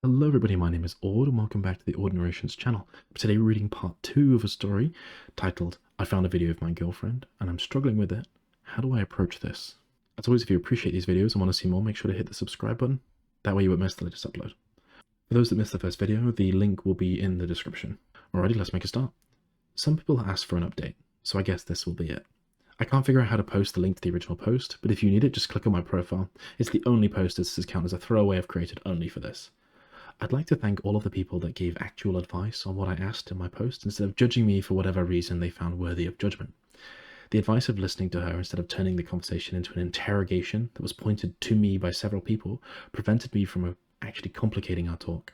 Hello everybody, my name is Aud and welcome back to the Aud Narrations channel. Today we're reading part 2 of a story titled, I found a video of my girlfriend and I'm struggling with it. How do I approach this? As always, if you appreciate these videos and want to see more, make sure to hit the subscribe button. That way you won't miss the latest upload. For those that missed the first video, the link will be in the description. Alrighty, let's make a start. Some people ask for an update, so I guess this will be it. I can't figure out how to post the link to the original post, but if you need it, just click on my profile. It's the only post this is counted as a throwaway I've created only for this. I'd like to thank all of the people that gave actual advice on what I asked in my post instead of judging me for whatever reason they found worthy of judgment. The advice of listening to her instead of turning the conversation into an interrogation that was pointed to me by several people prevented me from actually complicating our talk.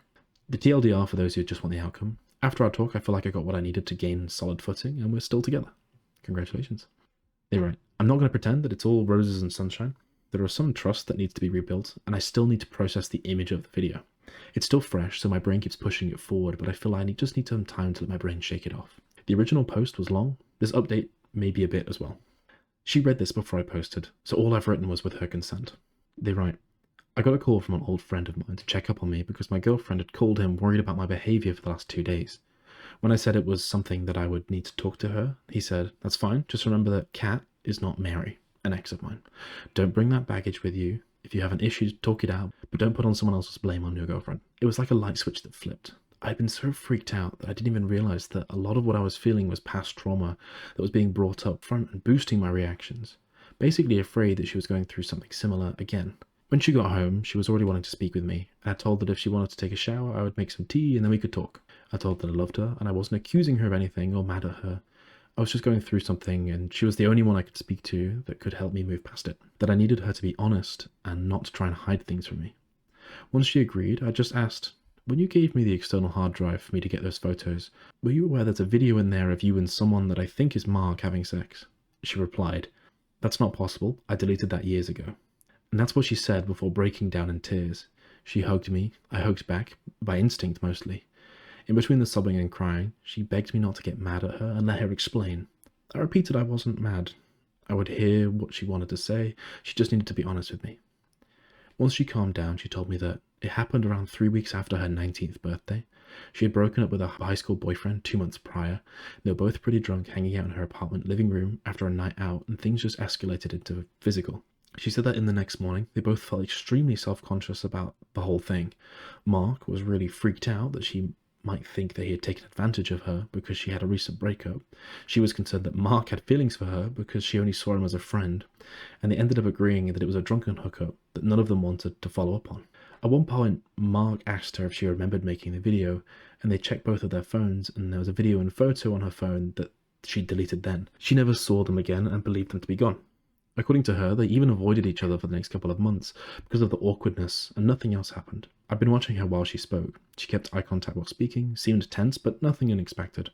The TLDR for those who just want the outcome. After our talk, I feel like I got what I needed to gain solid footing and we're still together. Congratulations. They write, I'm not going to pretend that it's all roses and sunshine. There is some trust that needs to be rebuilt and I still need to process the image of the video. It's still fresh, so my brain keeps pushing it forward, but I feel I just need some time to let my brain shake it off. The original post was long. This update may be a bit as well. She read this before I posted, so all I've written was with her consent. They write, I got a call from an old friend of mine to check up on me because my girlfriend had called him worried about my behaviour for the last 2 days. When I said it was something that I would need to talk to her, he said, that's fine, just remember that Kat is not Mary, an ex of mine. Don't bring that baggage with you. If you have an issue, talk it out, but don't put on someone else's blame on your girlfriend. It was like a light switch that flipped. I'd been so freaked out that I didn't even realize that a lot of what I was feeling was past trauma that was being brought up front and boosting my reactions. Basically afraid that she was going through something similar again. When she got home, she was already wanting to speak with me. I told that if she wanted to take a shower, I would make some tea and then we could talk. I told that I loved her and I wasn't accusing her of anything or mad at her. I was just going through something and she was the only one I could speak to that could help me move past it. That I needed her to be honest and not to try and hide things from me. Once she agreed, I just asked, when you gave me the external hard drive for me to get those photos, were you aware there's a video in there of you and someone that I think is Mark having sex? She replied, that's not possible. I deleted that years ago. And that's what she said before breaking down in tears. She hugged me. I hugged back, by instinct mostly. In between the sobbing and crying, she begged me not to get mad at her and let her explain. I repeated I wasn't mad. I would hear what she wanted to say, she just needed to be honest with me. Once she calmed down, she told me that it happened around 3 weeks after her 19th birthday. She had broken up with her high school boyfriend 2 months prior. They were both pretty drunk, hanging out in her apartment living room after a night out, and things just escalated into physical. She said that in the next morning, they both felt extremely self-conscious about the whole thing. Mark was really freaked out that she might think that he had taken advantage of her because she had a recent breakup. She was concerned that Mark had feelings for her because she only saw him as a friend, and they ended up agreeing that it was a drunken hookup that none of them wanted to follow up on. At one point, Mark asked her if she remembered making the video, and they checked both of their phones, and there was a video and photo on her phone that she deleted then. She never saw them again and believed them to be gone. According to her, they even avoided each other for the next couple of months because of the awkwardness, and nothing else happened. I've been watching her while she spoke. She kept eye contact while speaking, seemed tense, but nothing unexpected.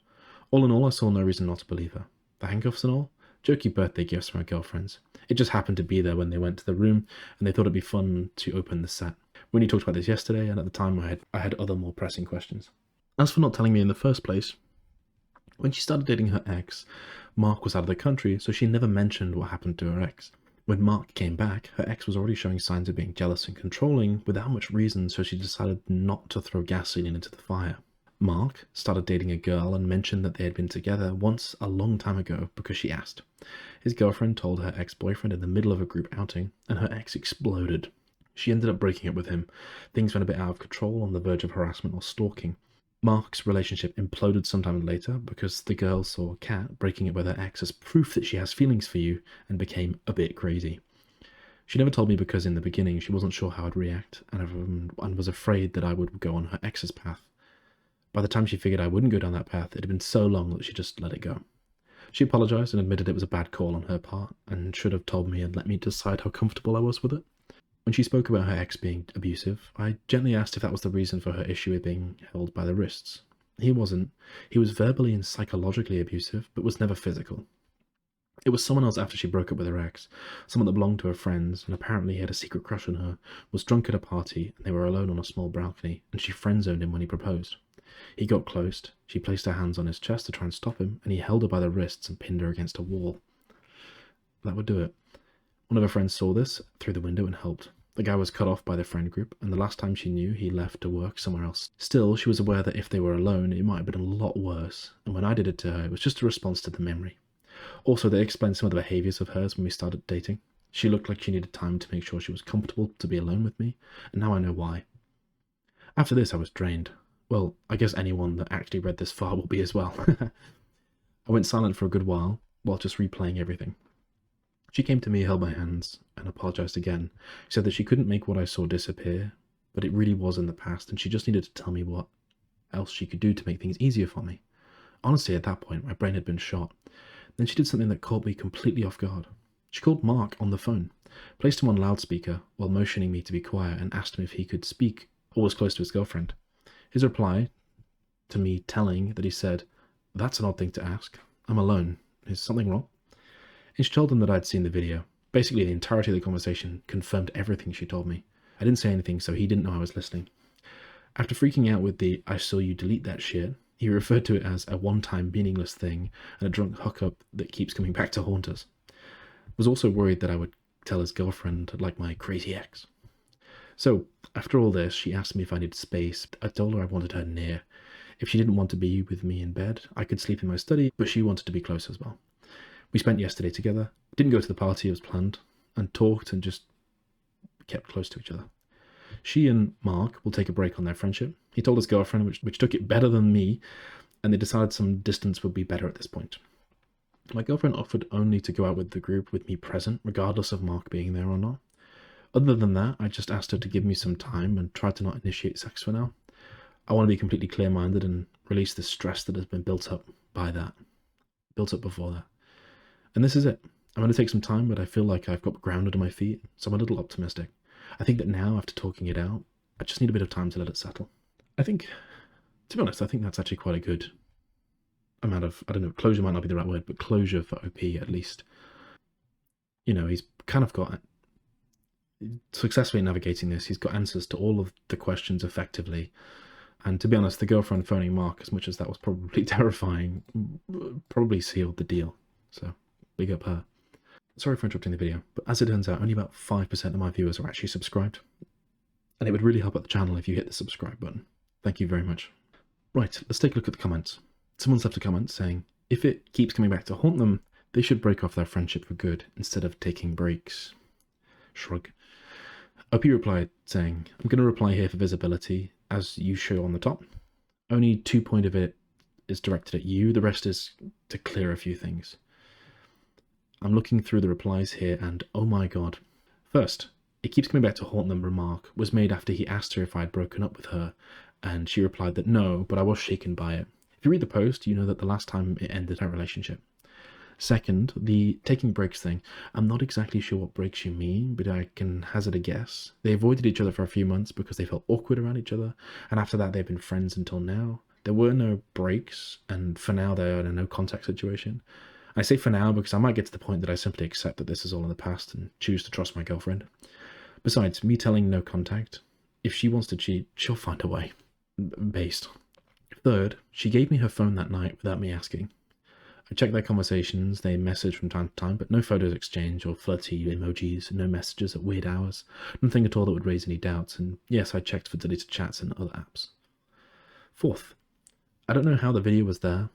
All in all, I saw no reason not to believe her. The handcuffs and all? Jokey birthday gifts from her girlfriends. It just happened to be there when they went to the room, and they thought it'd be fun to open the set. Winnie talked about this yesterday, and at the time I had other more pressing questions. As for not telling me in the first place, when she started dating her ex, Mark was out of the country, so she never mentioned what happened to her ex. When Mark came back, her ex was already showing signs of being jealous and controlling without much reason, so she decided not to throw gasoline into the fire. Mark started dating a girl and mentioned that they had been together once a long time ago because she asked. His girlfriend told her ex-boyfriend in the middle of a group outing, and her ex exploded. She ended up breaking up with him. Things went a bit out of control, on the verge of harassment or stalking. Mark's relationship imploded sometime later because the girl saw Kat breaking up with her ex as proof that she has feelings for you and became a bit crazy. She never told me because in the beginning she wasn't sure how I'd react and was afraid that I would go on her ex's path. By the time she figured I wouldn't go down that path, it had been so long that she just let it go. She apologized and admitted it was a bad call on her part and should have told me and let me decide how comfortable I was with it. When she spoke about her ex being abusive, I gently asked if that was the reason for her issue with being held by the wrists. He wasn't. He was verbally and psychologically abusive, but was never physical. It was someone else after she broke up with her ex, someone that belonged to her friends, and apparently he had a secret crush on her, was drunk at a party, and they were alone on a small balcony, and she friend-zoned him when he proposed. He got close, she placed her hands on his chest to try and stop him, and he held her by the wrists and pinned her against a wall. That would do it. One of her friends saw this through the window and helped. The guy was cut off by the friend group, and the last time she knew, he left to work somewhere else. Still, she was aware that if they were alone, it might have been a lot worse, and when I did it to her, it was just a response to the memory. Also, they explained some of the behaviours of hers when we started dating. She looked like she needed time to make sure she was comfortable to be alone with me, and now I know why. After this, I was drained. Well, I guess anyone that actually read this far will be as well. I went silent for a good while just replaying everything. She came to me, held my hands, and apologised again. She said that she couldn't make what I saw disappear, but it really was in the past, and she just needed to tell me what else she could do to make things easier for me. Honestly, at that point, my brain had been shot. Then she did something that caught me completely off guard. She called Mark on the phone, placed him on loudspeaker while motioning me to be quiet, and asked him if he could speak or was close to his girlfriend. His reply to me telling that he said, "That's an odd thing to ask. I'm alone. Is something wrong?" And she told him that I'd seen the video. Basically, the entirety of the conversation confirmed everything she told me. I didn't say anything, so he didn't know I was listening. After freaking out with the "I saw you delete that shit," he referred to it as a one-time meaningless thing and a drunk hookup that keeps coming back to haunt us. Was also worried that I would tell his girlfriend like my crazy ex. So, after all this, she asked me if I needed space. I told her I wanted her near. If she didn't want to be with me in bed, I could sleep in my study, but she wanted to be close as well. We spent yesterday together, didn't go to the party as planned, and talked and just kept close to each other. She and Mark will take a break on their friendship. He told his girlfriend, which took it better than me, and they decided some distance would be better at this point. My girlfriend offered only to go out with the group with me present, regardless of Mark being there or not. Other than that, I just asked her to give me some time and try to not initiate sex for now. I want to be completely clear-minded and release the stress that has been built up before that. And this is it. I'm going to take some time, but I feel like I've got ground under my feet, so I'm a little optimistic. I think that now, after talking it out, I just need a bit of time to let it settle. I think, to be honest, I think that's actually quite a good amount of, I don't know, closure might not be the right word, but closure for OP at least. You know, he's kind of got, successfully navigating this, he's got answers to all of the questions effectively. And to be honest, the girlfriend phoning Mark, as much as that was probably terrifying, probably sealed the deal. So, big up her. Sorry for interrupting the video, but as it turns out, only about 5% of my viewers are actually subscribed. And it would really help out the channel if you hit the subscribe button. Thank you very much. Right, let's take a look at the comments. Someone's left a comment saying, if it keeps coming back to haunt them, they should break off their friendship for good instead of taking breaks. Shrug. OP replied saying, I'm going to reply here for visibility, as you show on the top. Only 2 points of it is directed at you, the rest is to clear a few things. I'm looking through the replies here and oh my god. First, it keeps coming back to haunt them remark was made after he asked her if I had broken up with her, and she replied that no, but I was shaken by it. If you read the post, you know that the last time it ended our relationship. Second, the taking breaks thing. I'm not exactly sure what breaks you mean, but I can hazard a guess. They avoided each other for a few months because they felt awkward around each other, and after that they've been friends until now. There were no breaks, and for now they're in a no-contact situation. I say for now because I might get to the point that I simply accept that this is all in the past and choose to trust my girlfriend. Besides, me telling no contact, if she wants to cheat, she'll find a way. Based. Third, she gave me her phone that night without me asking. I checked their conversations, they message from time to time, but no photos exchanged or flirty emojis, no messages at weird hours, nothing at all that would raise any doubts, and yes, I checked for deleted chats and other apps. Fourth, I don't know how the video was there.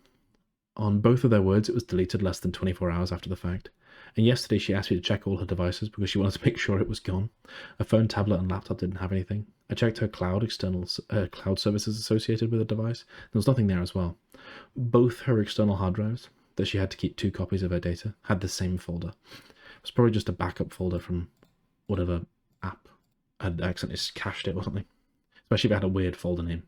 On both of their words, it was deleted less than 24 hours after the fact. And yesterday she asked me to check all her devices because she wanted to make sure it was gone. Her phone, tablet, and laptop didn't have anything. I checked her cloud services associated with the device. There was nothing there as well. Both her external hard drives, that she had to keep 2 copies of her data, had the same folder. It was probably just a backup folder from whatever app had accidentally cached it or something. Especially if it had a weird folder name.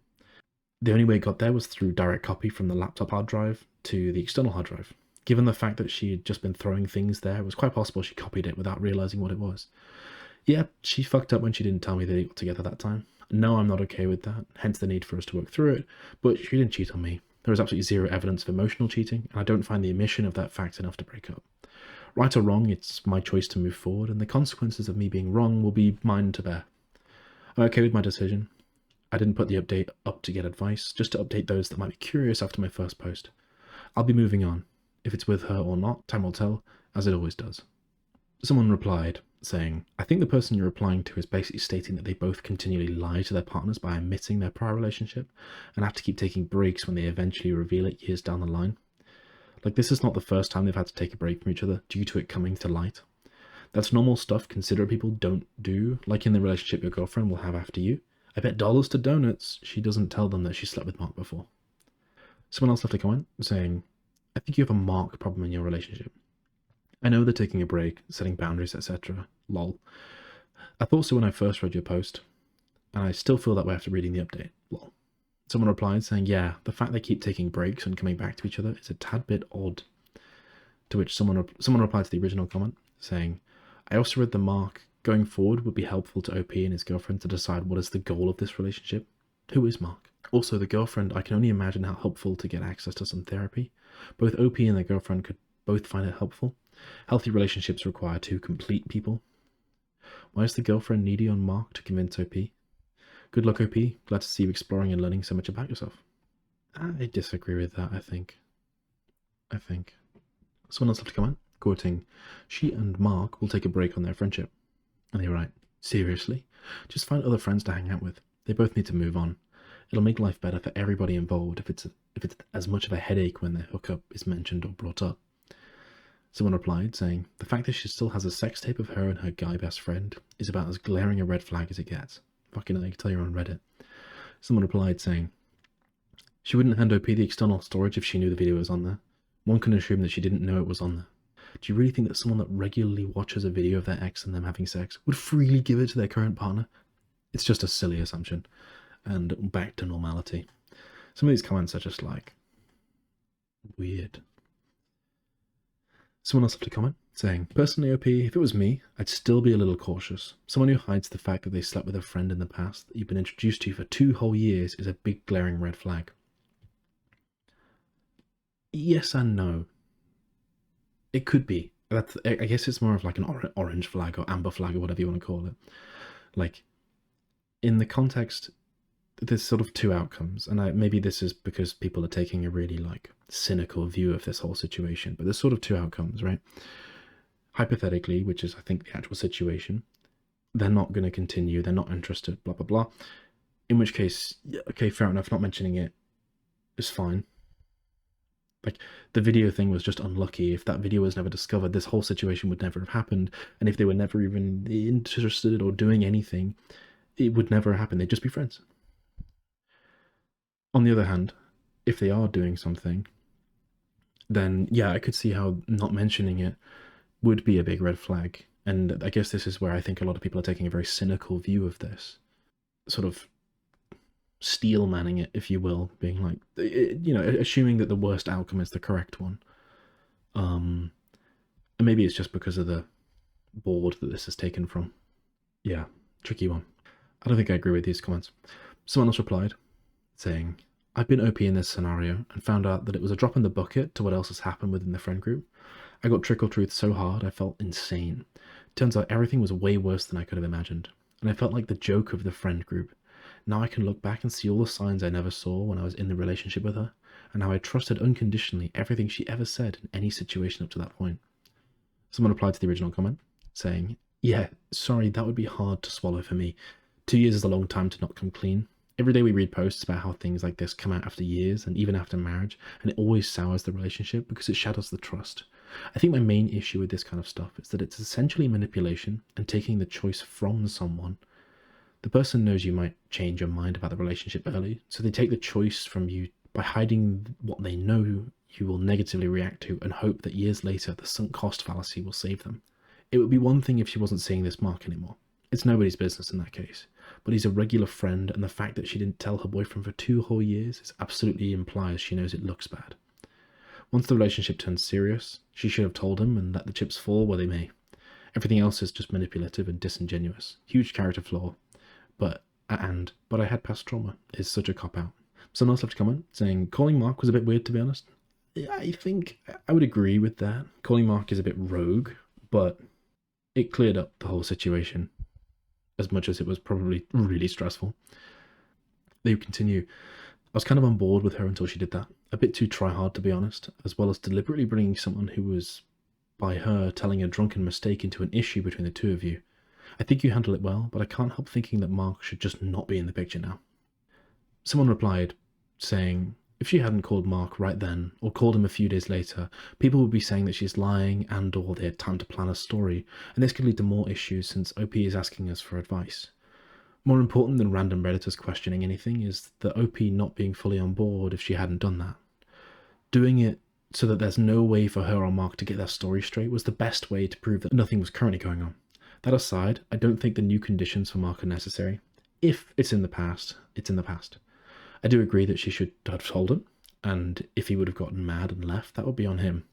The only way it got there was through direct copy from the laptop hard drive to the external hard drive. Given the fact that she had just been throwing things there, it was quite possible she copied it without realizing what it was. Yeah, she fucked up when she didn't tell me they got together that time. No, I'm not okay with that, hence the need for us to work through it, but she didn't cheat on me. There is absolutely zero evidence of emotional cheating, and I don't find the omission of that fact enough to break up. Right or wrong, it's my choice to move forward, and the consequences of me being wrong will be mine to bear. I'm okay with my decision. I didn't put the update up to get advice, just to update those that might be curious after my first post. I'll be moving on. If it's with her or not, time will tell, as it always does. Someone replied, saying, I think the person you're replying to is basically stating that they both continually lie to their partners by omitting their prior relationship and have to keep taking breaks when they eventually reveal it years down the line. Like, this is not the first time they've had to take a break from each other due to it coming to light. That's normal stuff considerate people don't do, like in the relationship your girlfriend will have after you. I bet dollars to donuts she doesn't tell them that she slept with Mark before. Someone else left a comment saying, I think you have a Mark problem in your relationship. I know they're taking a break, setting boundaries, etc. Lol. I thought so when I first read your post, and I still feel that way after reading the update. Lol. Someone replied saying, yeah, the fact they keep taking breaks and coming back to each other is a tad bit odd. To which someone replied to the original comment saying, I also read the Mark going forward would be helpful to OP and his girlfriend to decide what is the goal of this relationship. Who is Mark? Also, the girlfriend, I can only imagine how helpful to get access to some therapy. Both OP and their girlfriend could both find it helpful. Healthy relationships require two complete people. Why is the girlfriend needy on Mark to convince OP? Good luck, OP. Glad to see you exploring and learning so much about yourself. I disagree with that, I think. Someone else left a comment, quoting, she and Mark will take a break on their friendship. And they write, seriously? Just find other friends to hang out with. They both need to move on. It'll make life better for everybody involved if it's as much of a headache when their hookup is mentioned or brought up. Someone replied saying, the fact that she still has a sex tape of her and her guy best friend is about as glaring a red flag as it gets. Fucking hell, I can tell you're on Reddit. Someone replied saying, she wouldn't hand OP the external storage if she knew the video was on there. One can assume that she didn't know it was on there. Do you really think that someone that regularly watches a video of their ex and them having sex would freely give it to their current partner? It's just a silly assumption. And back to normality. Some of these comments are just like, weird. Someone else left a comment saying, personally, OP, if it was me, I'd still be a little cautious. Someone who hides the fact that they slept with a friend in the past that you've been introduced to for 2 whole years is a big glaring red flag. Yes and no. It could be. I guess it's more of like an orange flag or amber flag or whatever you want to call it. Like, in the context, there's sort of 2 outcomes, and maybe this is because people are taking a really like cynical view of this whole situation, but there's sort of 2 outcomes, right? Hypothetically, which is I think the actual situation, they're not going to continue, they're not interested, blah blah blah. In which case, okay, fair enough, not mentioning it is fine. Like, the video thing was just unlucky. If that video was never discovered, this whole situation would never have happened, and if they were never even interested or doing anything, it would never happen. They'd just be friends. On the other hand, if they are doing something, then yeah, I could see how not mentioning it would be a big red flag. And I guess this is where I think a lot of people are taking a very cynical view of this, sort of steel manning it, if you will, being like, you know, assuming that the worst outcome is the correct one. And maybe it's just because of the board that this is taken from. Yeah, tricky one. I don't think I agree with these comments. Someone else replied saying, I've been OP in this scenario and found out that it was a drop in the bucket to what else has happened within the friend group. I got trickle truth so hard I felt insane. Turns out everything was way worse than I could have imagined, and I felt like the joke of the friend group. Now I can look back and see all the signs I never saw when I was in the relationship with her, and how I trusted unconditionally everything she ever said in any situation up to that point. Someone replied to the original comment, saying, yeah, sorry, that would be hard to swallow for me. 2 years is a long time to not come clean. Every day we read posts about how things like this come out after years and even after marriage, and it always sours the relationship because it shatters the trust. I think my main issue with this kind of stuff is that it's essentially manipulation and taking the choice from someone. The person knows you might change your mind about the relationship early, so they take the choice from you by hiding what they know you will negatively react to and hope that years later the sunk cost fallacy will save them. It would be one thing if she wasn't seeing this Mark anymore. It's nobody's business in that case. But he's a regular friend, and the fact that she didn't tell her boyfriend for 2 whole years is absolutely implies she knows it looks bad. Once the relationship turns serious, she should have told him and let the chips fall where they may. Everything else is just manipulative and disingenuous. Huge character flaw. But I had past trauma is such a cop-out. Someone else left a comment saying, calling Mark was a bit weird, to be honest. I think I would agree with that. Calling Mark is a bit rogue, but it cleared up the whole situation, as much as it was probably really stressful. They continue, I was kind of on board with her until she did that. A bit too try-hard, to be honest, as well as deliberately bringing someone who was by her telling a drunken mistake into an issue between the two of you. I think you handle it well, but I can't help thinking that Mark should just not be in the picture now. Someone replied, saying, if she hadn't called Mark right then, or called him a few days later, people would be saying that she's lying and or they had time to plan a story, and this could lead to more issues since OP is asking us for advice. More important than random Redditors questioning anything is the OP not being fully on board if she hadn't done that. Doing it so that there's no way for her or Mark to get their story straight was the best way to prove that nothing was currently going on. That aside, I don't think the new conditions for Mark are necessary. If it's in the past, it's in the past. I do agree that she should have told him, and if he would have gotten mad and left, that would be on him.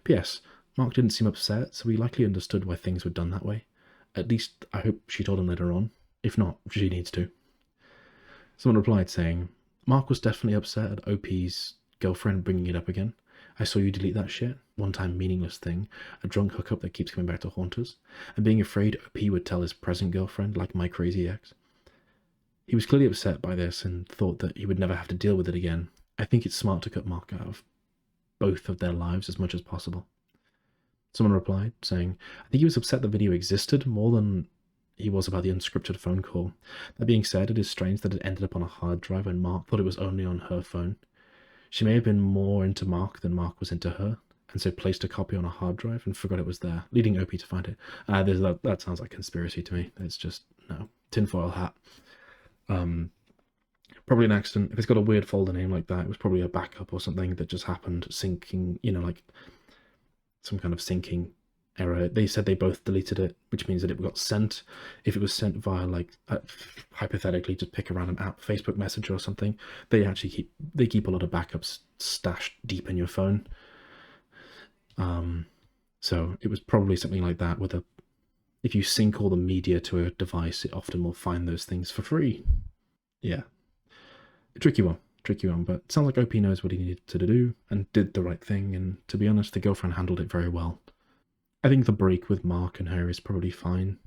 P.S. Mark didn't seem upset, so he likely understood why things were done that way. At least, I hope she told him later on. If not, she needs to. Someone replied saying, Mark was definitely upset at OP's girlfriend bringing it up again. I saw you delete that shit. One-time meaningless thing. A drunk hookup that keeps coming back to haunt us. And being afraid OP would tell his present girlfriend, like my crazy ex. He was clearly upset by this and thought that he would never have to deal with it again. I think it's smart to cut Mark out of both of their lives as much as possible. Someone replied, saying, I think he was upset the video existed more than he was about the unscripted phone call. That being said, it is strange that it ended up on a hard drive when Mark thought it was only on her phone. She may have been more into Mark than Mark was into her, and so placed a copy on a hard drive and forgot it was there, leading OP to find it. That sounds like conspiracy to me. It's just, no, tinfoil hat. Probably an accident. If it's got a weird folder name like that, it was probably a backup or something that just happened, syncing, like some kind of syncing error. They said they both deleted it, which means that it got sent. If it was sent via, hypothetically, just pick a random app, Facebook Messenger or something, they actually keep a lot of backups stashed deep in your phone. So it was probably something like that, if you sync all the media to a device, it often will find those things for free. Yeah. A tricky one, but it sounds like OP knows what he needed to do and did the right thing, and to be honest, the girlfriend handled it very well. I think the break with Mark and her is probably fine,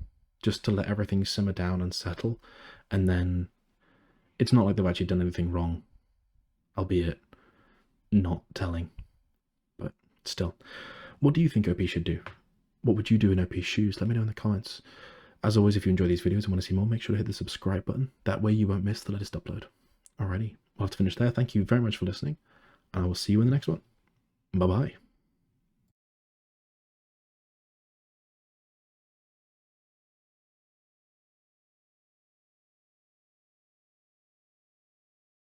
just to let everything simmer down and settle, and then it's not like they've actually done anything wrong, albeit not telling, but still. What do you think OP should do? What would you do in OP's shoes? Let me know in the comments. As always, if you enjoy these videos and want to see more, make sure to hit the subscribe button. That way you won't miss the latest upload. Alrighty, we'll have to finish there. Thank you very much for listening, and I will see you in the next one. Bye-bye.